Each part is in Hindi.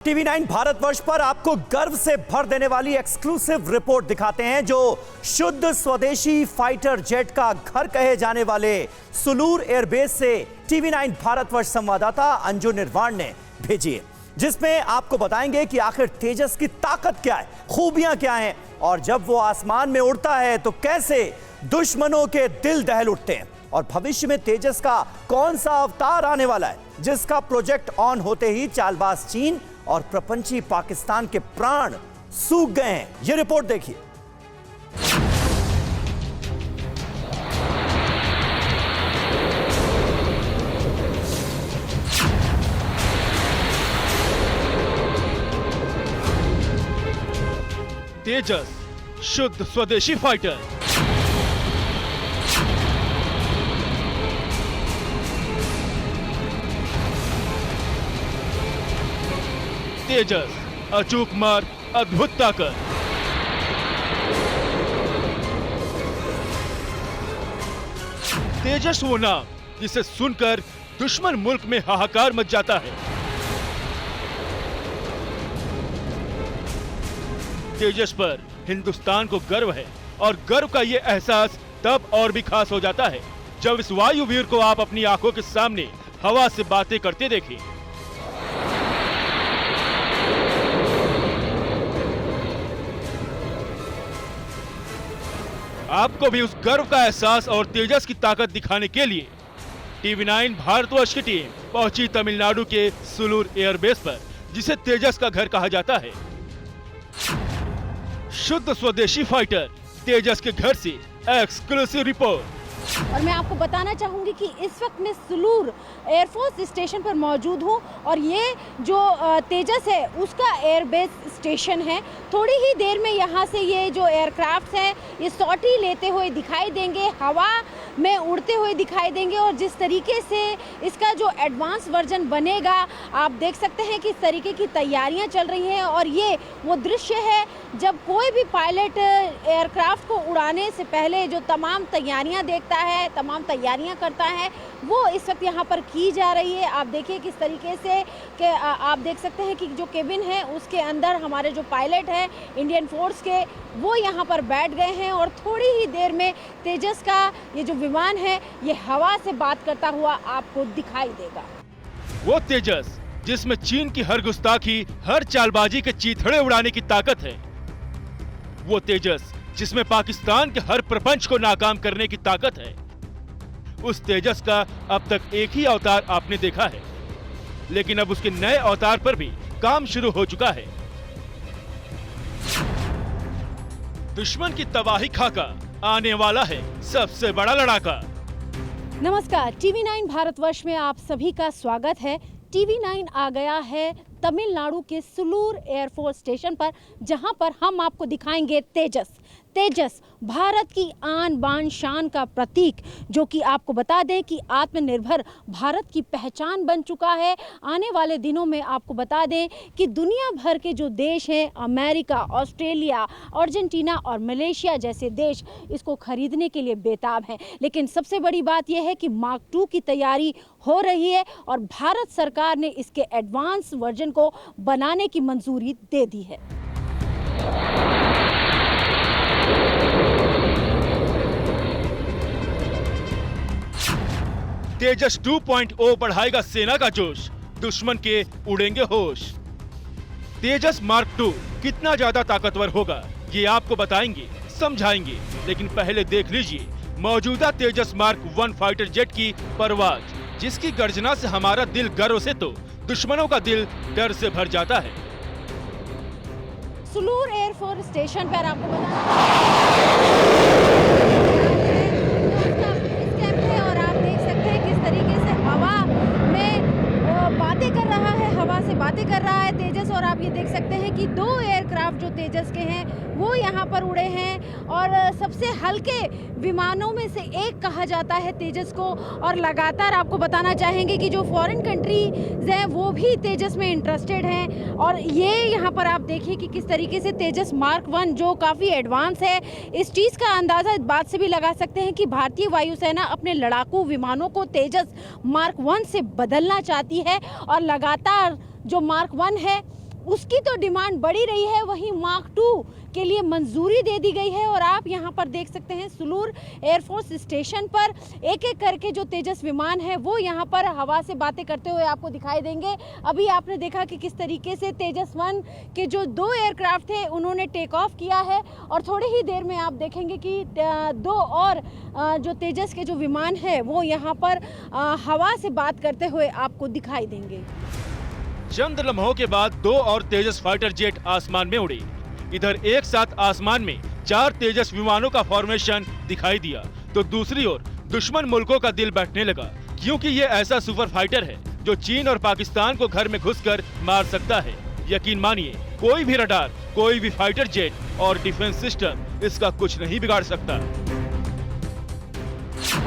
TV9 भारतवर्ष पर आपको गर्व से भर देने वाली एक्सक्लूसिव रिपोर्ट दिखाते हैं जो शुद्ध स्वदेशी फाइटर जेट का घर कहे जाने वाले सुलूर एयरबेस से TV9 भारतवर्ष संवाददाता अंजू निर्वाण ने भेजी है, जिसमें आपको बताएंगे कि आखिर तेजस की ताकत क्या है, खूबियां क्या हैं और जब वो आसमान में उड़ता है तो कैसे दुश्मनों के दिल दहल उठते हैं और भविष्य में तेजस का कौन सा अवतार आने वाला है जिसका प्रोजेक्ट ऑन होते ही चालबाज चीन और प्रपंची पाकिस्तान के प्राण सूख गए हैं। यह रिपोर्ट देखिए। तेजस शुद्ध स्वदेशी फाइटर। तेजस अचूक मार, अद्भुत ताकत। तेजस वो नाम जिसे सुनकर दुश्मन मुल्क में हाहाकार मच जाता है। तेजस पर हिंदुस्तान को गर्व है और गर्व का ये एहसास तब और भी खास हो जाता है जब इस वायुवीर को आप अपनी आंखों के सामने हवा से बातें करते देखें। आपको भी उस गर्व का एहसास और तेजस की ताकत दिखाने के लिए TV9 भारतवर्ष की टीम पहुंची तमिलनाडु के सुलूर एयरबेस पर, जिसे तेजस का घर कहा जाता है। शुद्ध स्वदेशी फाइटर तेजस के घर से एक्सक्लूसिव रिपोर्ट। और मैं आपको बताना चाहूंगी कि इस वक्त मैं सुलूर एयरफोर्स स्टेशन पर मौजूद हूं और ये जो तेजस है उसका एयरबेस स्टेशन है। थोड़ी ही देर में यहाँ से ये जो एयरक्राफ्ट हैं ये सॉर्टी लेते हुए दिखाई देंगे, हवा में उड़ते हुए दिखाई देंगे और जिस तरीके से इसका जो एडवांस वर्जन बनेगा आप देख सकते हैं कि इस तरीके की तैयारियां चल रही हैं। और ये वो दृश्य है जब कोई भी पायलट एयरक्राफ्ट को उड़ाने से पहले जो तमाम तैयारियां देखता है, तमाम तैयारियां करता है, वो इस वक्त यहाँ पर की जा रही है। आप देखिए किस तरीके से कि आप देख सकते हैं कि जो केबिन है उसके अंदर हमारे जो पायलट हैं इंडियन फोर्स के वो यहाँ पर बैठ गए हैं और थोड़ी ही देर में तेजस का ये जो विमान है ये हवा से बात करता हुआ आपको दिखाई देगा। वो तेजस जिसमें चीन की हर गुस्ताखी, हर चालबाजी के चीथड़े उड़ाने की ताकत है। वो तेजस जिसमें पाकिस्तान के हर प्रपंच को नाकाम करने की ताकत है। उस तेजस का अब तक एक ही अवतार आपने देखा है, लेकिन अब उसके नए अवतार पर भी काम शुरू हो चुका है। दुश्मन की तबाही खाका आने वाला है सबसे बड़ा लड़ाका। नमस्कार, TV9 भारतवर्ष में आप सभी का स्वागत है। TV9 आ गया है तमिलनाडु के सुलूर एयरफोर्स स्टेशन पर, जहां पर हम आपको दिखाएंगे तेजस। तेजस भारत की आन बान शान का प्रतीक, जो कि आपको बता दें कि आत्मनिर्भर भारत की पहचान बन चुका है। आने वाले दिनों में आपको बता दें कि दुनिया भर के जो देश हैं, अमेरिका, ऑस्ट्रेलिया, अर्जेंटीना और मलेशिया जैसे देश इसको खरीदने के लिए बेताब हैं। लेकिन सबसे बड़ी बात यह है कि मार्क 2 की तैयारी हो रही है और भारत सरकार ने इसके एडवांस वर्जन को बनाने की मंजूरी दे दी है। तेजस 2.0 बढ़ाएगा सेना का जोश, दुश्मन के उड़ेंगे होश। तेजस मार्क 2 कितना ज्यादा ताकतवर होगा ये आपको बताएंगे, समझाएंगे, लेकिन पहले देख लीजिए मौजूदा तेजस मार्क 1 फाइटर जेट की परवाज, जिसकी गर्जना से हमारा दिल गर्व से तो दुश्मनों का दिल डर से भर जाता है। सुलूर एयरफोर्स स्टेशन पर आपको और आप देख सकते हैं किस तरीके से हवा में बातें कर रहा है, हवा से बातें कर रहा है तेजस। और आप ये देख सकते हैं कि 2 एयरक्राफ्ट जो तेजस के हैं वो यहाँ पर उड़े हैं और सबसे हल्के विमानों में से एक कहा जाता है तेजस को। और लगातार आपको बताना चाहेंगे कि जो फॉरेन कंट्रीज हैं वो भी तेजस में इंटरेस्टेड हैं। और ये यहाँ पर आप देखिए कि किस तरीके से तेजस मार्क 1 जो काफ़ी एडवांस है, इस चीज़ का अंदाज़ा इस बात से भी लगा सकते हैं कि भारतीय वायुसेना अपने लड़ाकू विमानों को तेजस मार्क 1 से बदलना चाहती है। और लगातार जो मार्क 1 है उसकी तो डिमांड बढ़ी रही है, वहीं मार्क 2 के लिए मंजूरी दे दी गई है। और आप यहाँ पर देख सकते हैं सुलूर एयरफोर्स स्टेशन पर एक एक करके जो तेजस विमान है वो यहाँ पर हवा से बातें करते हुए आपको दिखाई देंगे। अभी आपने देखा कि किस तरीके से तेजस 1 के जो 2 एयरक्राफ्ट थे उन्होंने टेक ऑफ किया है, और थोड़ी ही देर में आप देखेंगे कि 2 और जो तेजस के जो विमान है वो यहाँ पर हवा से बात करते हुए आपको दिखाई देंगे। चंद लम्हों के बाद 2 और तेजस फाइटर जेट आसमान में उड़े। इधर एक साथ आसमान में 4 तेजस विमानों का फॉर्मेशन दिखाई दिया, तो दूसरी ओर दुश्मन मुल्कों का दिल बैठने लगा, क्योंकि ये ऐसा सुपर फाइटर है जो चीन और पाकिस्तान को घर में घुसकर मार सकता है। यकीन मानिए, कोई भी रडार, कोई भी फाइटर जेट और डिफेंस सिस्टम इसका कुछ नहीं बिगाड़ सकता।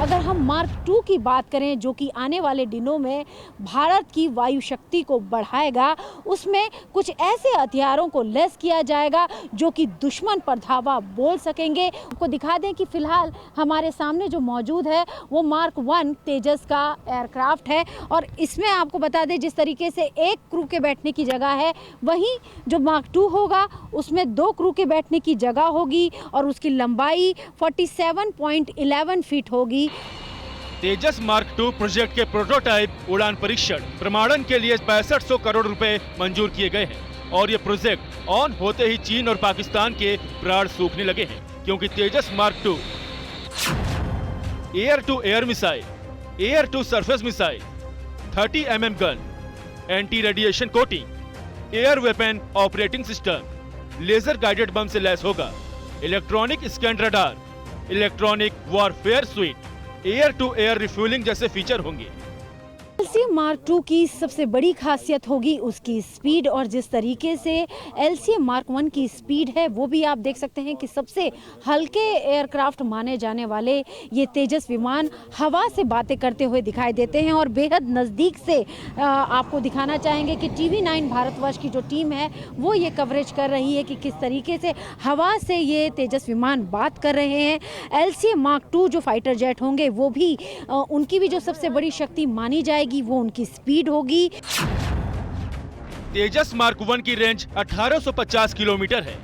अगर हम मार्क 2 की बात करें, जो कि आने वाले दिनों में भारत की वायु शक्ति को बढ़ाएगा, उसमें कुछ ऐसे हथियारों को लैस किया जाएगा जो कि दुश्मन पर धावा बोल सकेंगे। आपको दिखा दें कि फिलहाल हमारे सामने जो मौजूद है वो मार्क 1 तेजस का एयरक्राफ्ट है, और इसमें आपको बता दें जिस तरीके से एक क्रू के बैठने की जगह है, वहीं जो मार्क 2 होगा उसमें 2 क्रू के बैठने की जगह होगी, और उसकी लंबाई 47.11 फीट होगी। तेजस मार्क 2 प्रोजेक्ट के प्रोटोटाइप उड़ान परीक्षण प्रमाणन के लिए 6500 करोड़ रुपए मंजूर किए गए हैं, और ये प्रोजेक्ट ऑन होते ही चीन और पाकिस्तान के प्राण सूखने लगे हैं, क्योंकि Tejas mark 2 air to air missile, air to surface missile, 30 mm gun, anti radiation coating, air weapon operating system, laser guided bomb से लैस होगा, electronic scan radar, electronic warfare suite, air to air refueling जैसे फीचर होंगे। LCA मार्क 2 की सबसे बड़ी खासियत होगी उसकी स्पीड, और जिस तरीके से LCA मार्क 1 की स्पीड है वो भी आप देख सकते हैं कि सबसे हल्के एयरक्राफ्ट माने जाने वाले ये तेजस विमान हवा से बातें करते हुए दिखाई देते हैं। और बेहद नज़दीक से आपको दिखाना चाहेंगे कि TV9 भारतवर्ष की जो टीम है वो ये कवरेज कर रही है कि किस तरीके से हवा से ये तेजस विमान बात कर रहे हैं। LCA मार्क 2 जो फाइटर जेट होंगे वो भी उनकी भी जो सबसे बड़ी शक्ति मानी जाएगी वो उनकी स्पीड होगी। तेजस मार्क 1 की रेंज 1850 किलोमीटर है,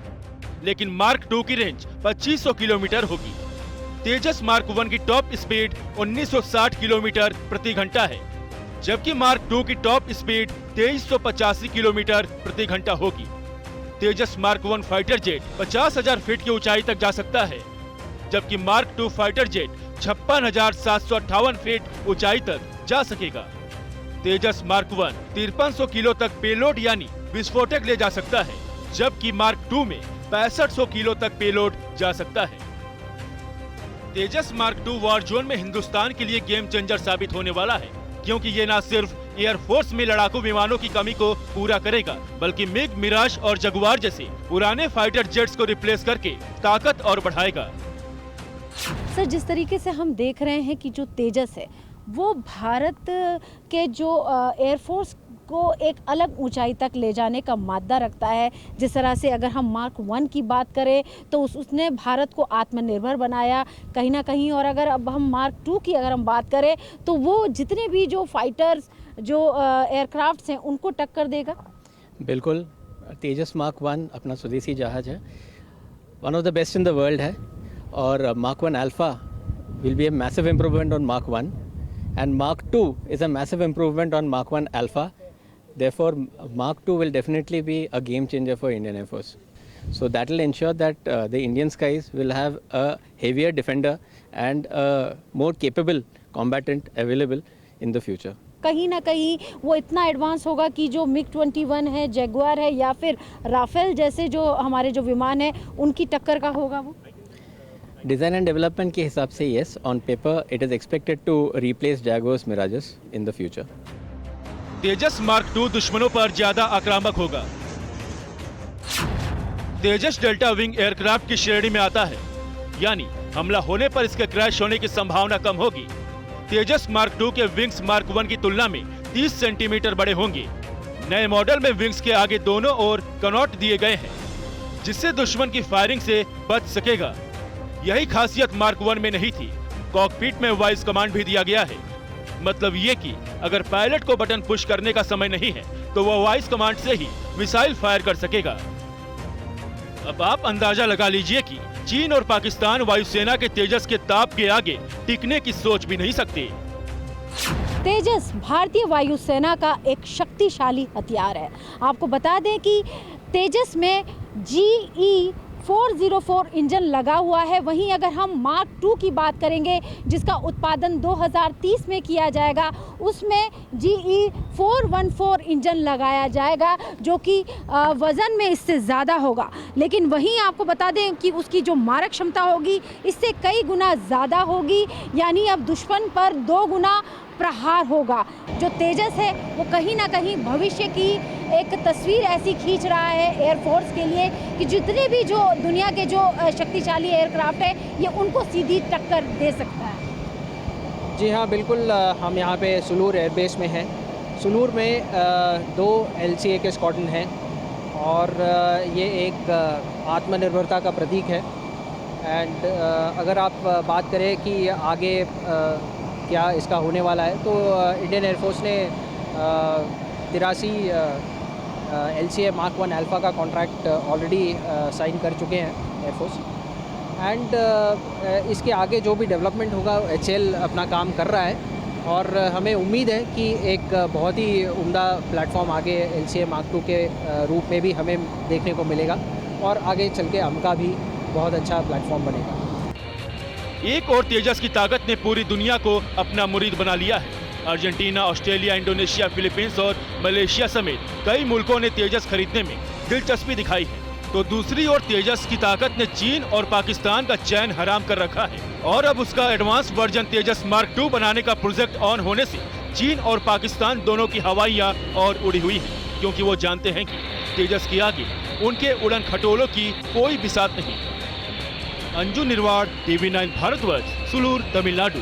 लेकिन मार्क 2 की रेंज 2500 किलोमीटर होगी। तेजस मार्क 1 की टॉप स्पीड 1960 किलोमीटर प्रति घंटा है, जबकि मार्क 2 की टॉप स्पीड 2385 किलोमीटर प्रति घंटा होगी। तेजस मार्क 1 फाइटर जेट 50,000 फीट की ऊंचाई तक जा सकता है, जबकि मार्क 2 फाइटर जेट 56,758 फीट ऊंचाई तक जा सकेगा। तेजस मार्क 1 5300 किलो तक पेलोड यानी विस्फोटक ले जा सकता है, जबकि मार्क 2 में 6500 किलो तक पेलोड जा सकता है। तेजस मार्क 2 वॉर जोन में हिंदुस्तान के लिए गेम चेंजर साबित होने वाला है, क्योंकि ये न सिर्फ एयरफोर्स में लड़ाकू विमानों की कमी को पूरा करेगा, बल्कि मिग, मिराज और जगुआर जैसे पुराने फाइटर जेट्स को रिप्लेस करके ताकत और बढ़ाएगा। सर, जिस तरीके से हम देख रहे हैं कि जो तेजस है वो भारत के जो एयरफोर्स को एक अलग ऊंचाई तक ले जाने का मादा रखता है। जिस तरह से अगर हम मार्क 1 की बात करें तो उसने भारत को आत्मनिर्भर बनाया कहीं ना कहीं, और अगर अब हम मार्क 2 की अगर हम बात करें तो वो जितने भी जो फाइटर्स जो एयरक्राफ्ट्स हैं उनको टक्कर देगा। बिल्कुल, तेजस मार्क 1 अपना स्वदेशी जहाज है, one of the best in the world है, और mark 1 alpha will be a massive improvement on mark 1 and Mark 2 is a massive improvement on Mark 1 Alpha. Therefore, Mark 2 will definitely be a game changer for Indian Air Force. So that will ensure that the Indian skies will have a heavier defender and a more capable combatant available in the future. कहीं ना कहीं वो इतना एडवांस होगा कि जो MiG-21 है, जगुआर है या फिर राफेल जैसे जो हमारे जो विमान है उनकी टक्कर का होगा वो। डिज़ाइन एंड डेवलपमेंट के हिसाब से yes, on paper it is expected to replace Jaguars Mirages in the future. Tejas mark 2 दुश्मनों पर ज्यादा आक्रामक होगा। तेजस डेल्टा विंग एयरक्राफ्ट की श्रेणी में आता है, यानी हमला होने पर इसके क्रैश होने की संभावना कम होगी। तेजस मार्क 2 के विंग्स मार्क 1 की तुलना में 30 सेंटीमीटर बड़े होंगे। नए मॉडल में विंग्स के आगे दोनों ओर कनॉट दिए गए हैं, जिससे दुश्मन की फायरिंग से बच सकेगा। यही खासियत मार्क 1 में नहीं थी। कॉकपिट में वॉइस कमांड भी दिया गया है, मतलब ये कि अगर पायलट को बटन पुश करने का समय नहीं है तो वह वॉइस कमांड से ही मिसाइल फायर कर सकेगा। अब आप अंदाजा लगा लीजिए कि चीन और पाकिस्तान वायुसेना के तेजस के ताप के आगे टिकने की सोच भी नहीं सकते। तेजस भारतीय वायुसेना का एक शक्तिशाली हथियार है। आपको बता दें कि तेजस में GE-404 इंजन लगा हुआ है। वहीं अगर हम मार्क 2 की बात करेंगे, जिसका उत्पादन 2030 में किया जाएगा, उसमें GE-414 इंजन लगाया जाएगा, जो कि वज़न में इससे ज़्यादा होगा। लेकिन वहीं आपको बता दें कि उसकी जो मारक क्षमता होगी इससे कई गुना ज़्यादा होगी, यानी अब दुश्मन पर 2 गुना प्रहार होगा। जो तेजस है वो कहीं ना कहीं भविष्य की एक तस्वीर ऐसी खींच रहा है एयरफोर्स के लिए कि जितने भी जो दुनिया के जो शक्तिशाली एयरक्राफ्ट है, ये उनको सीधी टक्कर दे सकता है। जी हाँ, बिल्कुल। हम यहाँ पे सुलूर एयरबेस में हैं। सुलूर में 2 LCA के स्क्वाड्रन हैं और ये एक आत्मनिर्भरता का प्रतीक है। एंड अगर आप बात करें कि आगे क्या इसका होने वाला है, तो इंडियन एयरफोर्स ने 83 LCA मार्क 1 अल्फ़ा का कॉन्ट्रैक्ट ऑलरेडी साइन कर चुके हैं एयरफोर्स। एंड इसके आगे जो भी डेवलपमेंट होगा HAL अपना काम कर रहा है और हमें उम्मीद है कि एक बहुत ही उम्दा प्लेटफॉर्म आगे LCA मार्क 2 के रूप में भी हमें देखने को मिलेगा और आगे चल के हमका भी बहुत अच्छा प्लेटफॉर्म बनेगा। एक और तेजस की ताकत ने पूरी दुनिया को अपना मुरीद बना लिया है। अर्जेंटीना, ऑस्ट्रेलिया, इंडोनेशिया, फिलीपींस और मलेशिया समेत कई मुल्कों ने तेजस खरीदने में दिलचस्पी दिखाई है। तो दूसरी ओर तेजस की ताकत ने चीन और पाकिस्तान का चैन हराम कर रखा है और अब उसका एडवांस वर्जन तेजस मार्क 2 बनाने का प्रोजेक्ट ऑन होने से चीन और पाकिस्तान दोनों की हवाइयाँ और उड़ी हुई है, क्योंकि वो जानते हैं कि तेजस के आगे उनके उड़न खटोलों की कोई बिसात नहीं। अंजू निर्वाड़, TV9 भारतवर्ष, सुलूर, तमिलनाडु।